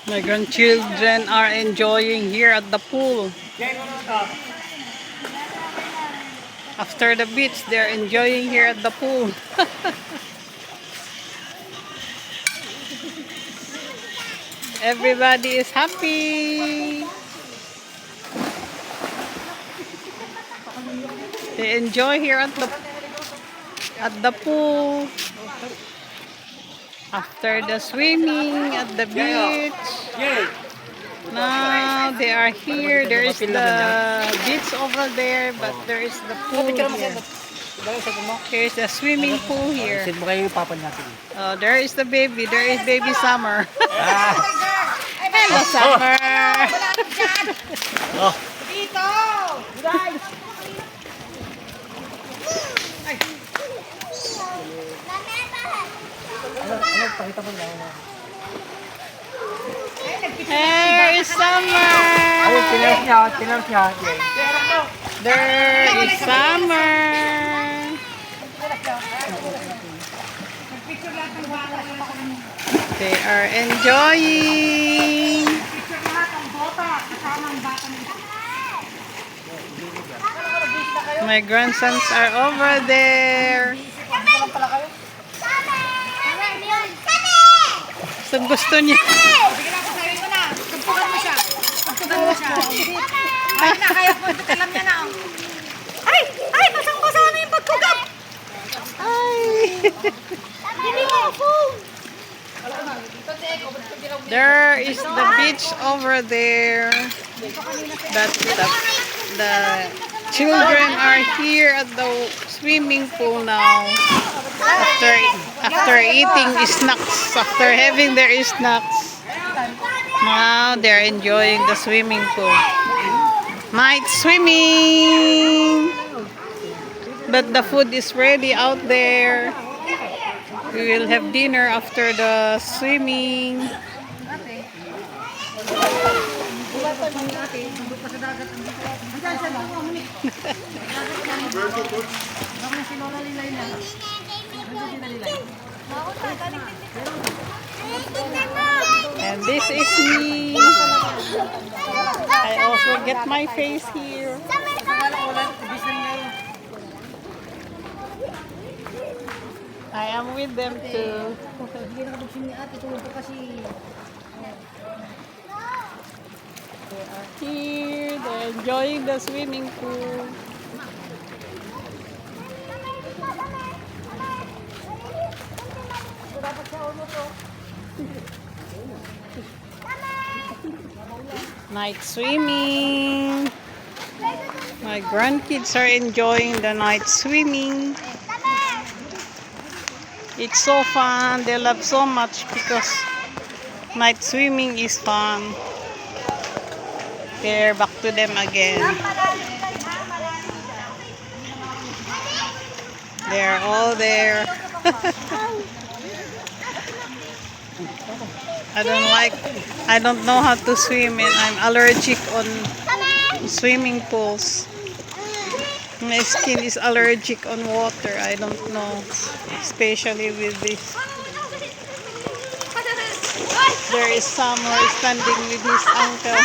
My grandchildren are enjoying here at the pool. After the beach, they're enjoying here at the pool. Everybody is happy. They enjoy here at the pool. After the swimming at the beach. Now they are here. There is the beach over there, but there is the pool here. Here's the swimming pool here. Oh, there is the baby. There is baby Summer. Hello, Summer. There is Summer. There is Summer. They are enjoying. My grandsons are over there. Gusto niya. Ay, kaya po ito alam niya na. Ay, basang-basa na yung pagkugat. Ay. Dili mo ako. There is the beach over there. But the children are here at the swimming pool now. After eating snacks, after having their snacks. Now they're enjoying the swimming pool. Night swimming. But the food is ready out there. We will have dinner after the swimming. And this is me. I also get my face here. I am with them too. They are here. They're enjoying the swimming pool. Night swimming. My grandkids are enjoying the night swimming. It's so fun. They love so much because night swimming is fun. They're back to them again. They're all there. I don't know how to swim and I'm allergic on swimming pools. My skin is allergic on water. I don't know, especially with this. There is someone standing with his uncle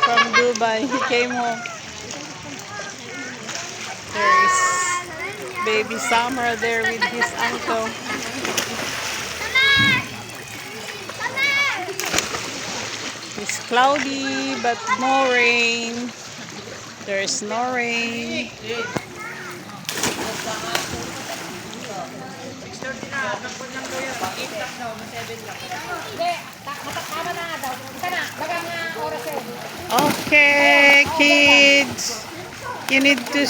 from Dubai. He came home. There is baby Summer there with his uncle. It's cloudy but no rain. There is no rain. Okay, kids. You need to...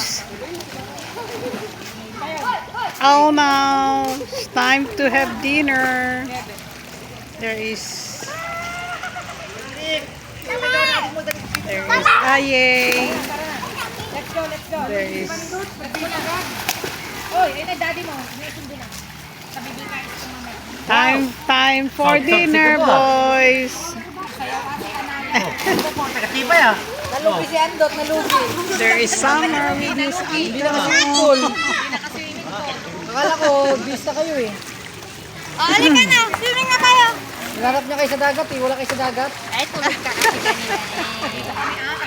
Oh no, it's time to have dinner. There is Aye. Let's go. There is time for dinner, boys. Nalugi si Andot, nalugi. There is Summer with his uncle. Akala ko, bis na kayo eh. Halika na, swimming na tayo. Hinanap niya kayo sa dagat eh. Wala kayo sa dagat. Ay, tulad ka kasi kanina.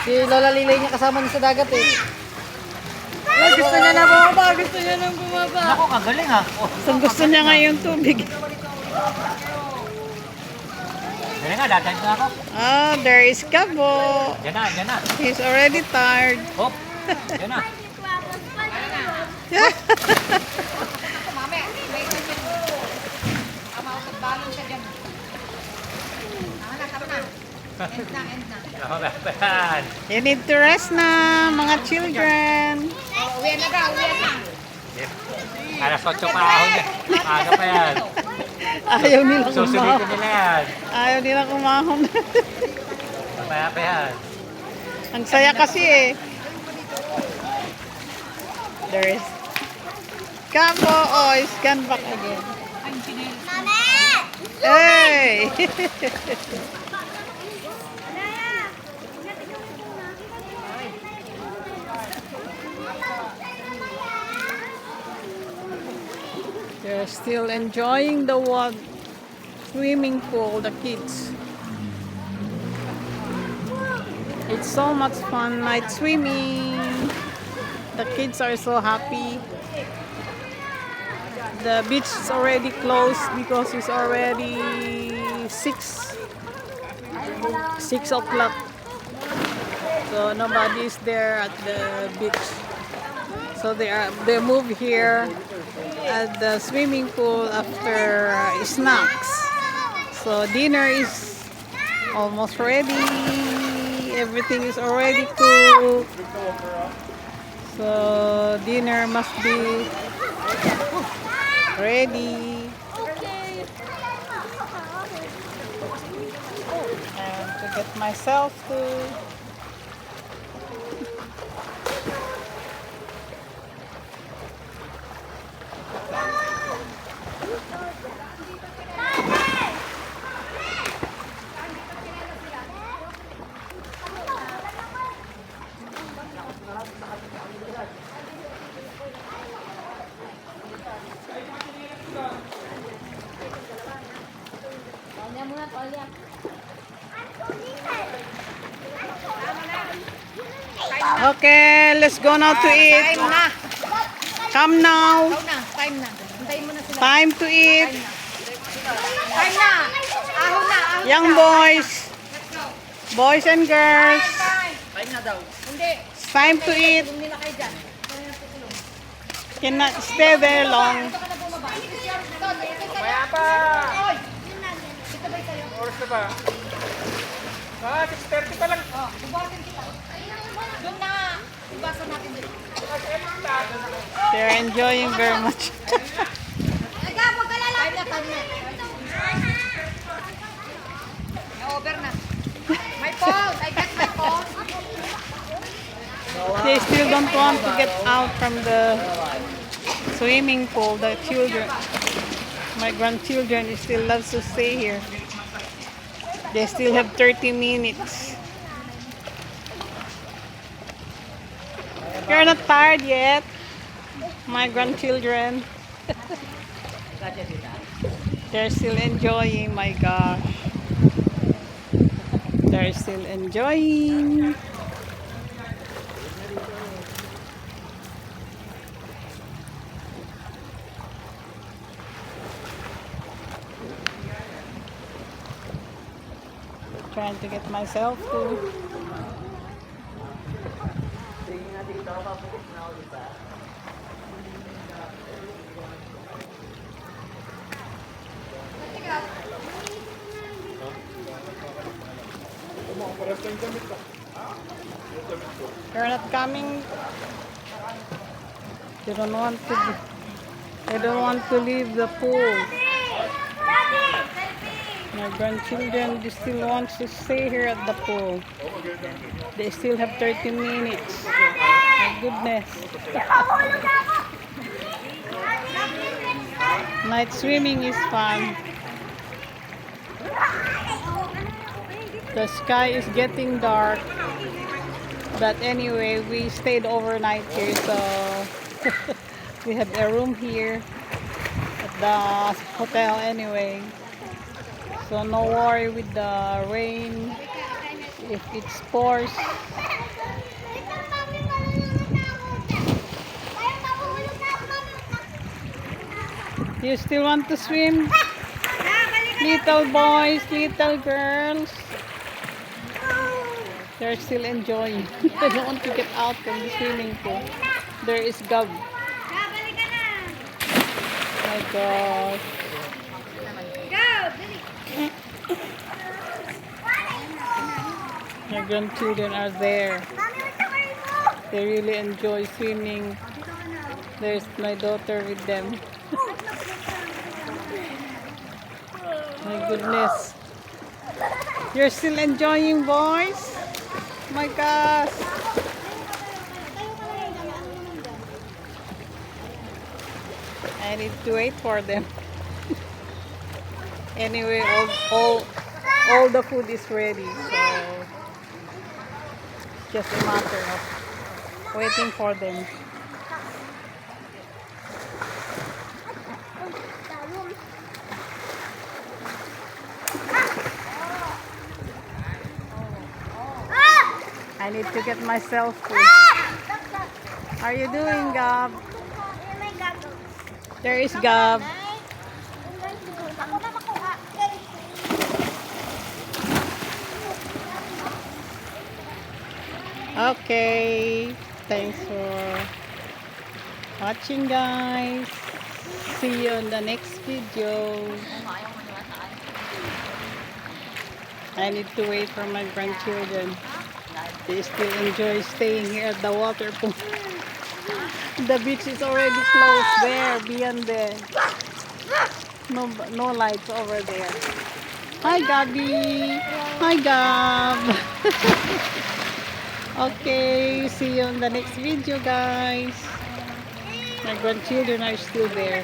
Si Lola Lilay niya kasama niya sa dagat eh. Ay, gusto niya na bumaba. Gusto niya nang bumaba. Ako, kagaling ha. Gusto niya ngayon tubig. Galing nga, dagat na ako. Ah, there is Gabo. Diyan na. He's already tired. Hop, diyan na. Mami, may ito dyan. Balon siya dyan. Tama na. End na. Yan. You need to rest na, mga children. Uwian na. Alas 8 pa ahon niya. Aga pa yan. Ayaw nila Susulitin kumahon. nila yan. Ayaw nila kumahon. Mamaya pa yan. Ang saya kasi eh. There is Gabo. Oh, he's gone back again. Hey! They're still enjoying the swimming pool, the kids. It's so much fun night swimming. The kids are so happy. The beach is already closed because it's already 6 o'clock. So nobody is there at the beach. So they move here at the swimming pool after snacks. So dinner is almost ready. Everything is already cooked. So dinner must be ready. And to get myself to Okay, let's go now to eat. Time na. Come now. Time na. Hintayin mo na sila. Time to eat. Time na. Ahon na. Young boys. Boys and girls. Time na daw. Hindi. It's time to eat. Hindi na kayo dyan. Cannot stay there long. Ito ka na bumaba. Kaya pa. Oy! Ito ba sa'yo? Oras na ba? 6:30 pa lang. Oh, bubasan kita. Doon na. Bubasan natin dito. They're enjoying very much. Nagabo ka lalaki. Time na. Over na. My phone. I got my phone. They still don't want to get out from the swimming pool. The children, my grandchildren, still loves to stay here. They still have 30 minutes. You're not tired yet, my grandchildren. They're still enjoying, my gosh. They're still enjoying. Trying to get myself to They're not coming. They don't want to. They don't want to leave the pool. My grandchildren they still want to stay here at the pool. They still have 30 minutes. My goodness. Night swimming is fun. The sky is getting dark. But anyway, we stayed overnight here, so we have a room here at the hotel anyway. So no worry with the rain if it pours. You still want to swim? Little boys, little girls. They're still enjoying. They don't want to get out from the swimming pool. There is Gab. My gosh. My grandchildren are there. They really enjoy swimming. There's my daughter with them. My goodness. You're still enjoying, boys? My gosh. I need to wait for them. Anyway, all the food is ready, so just a matter of waiting for them. I need to get myself food. How are you doing, Gab? There is Gab. Okay, thanks for watching, guys. See you in the next video. I need to wait for my grandchildren. They still enjoy staying here at the water pool. The beach is already closed there, beyond there. No lights over there. Hi, Gabby. Hi, Gab. Okay, see you in the next video, guys. My grandchildren are still there.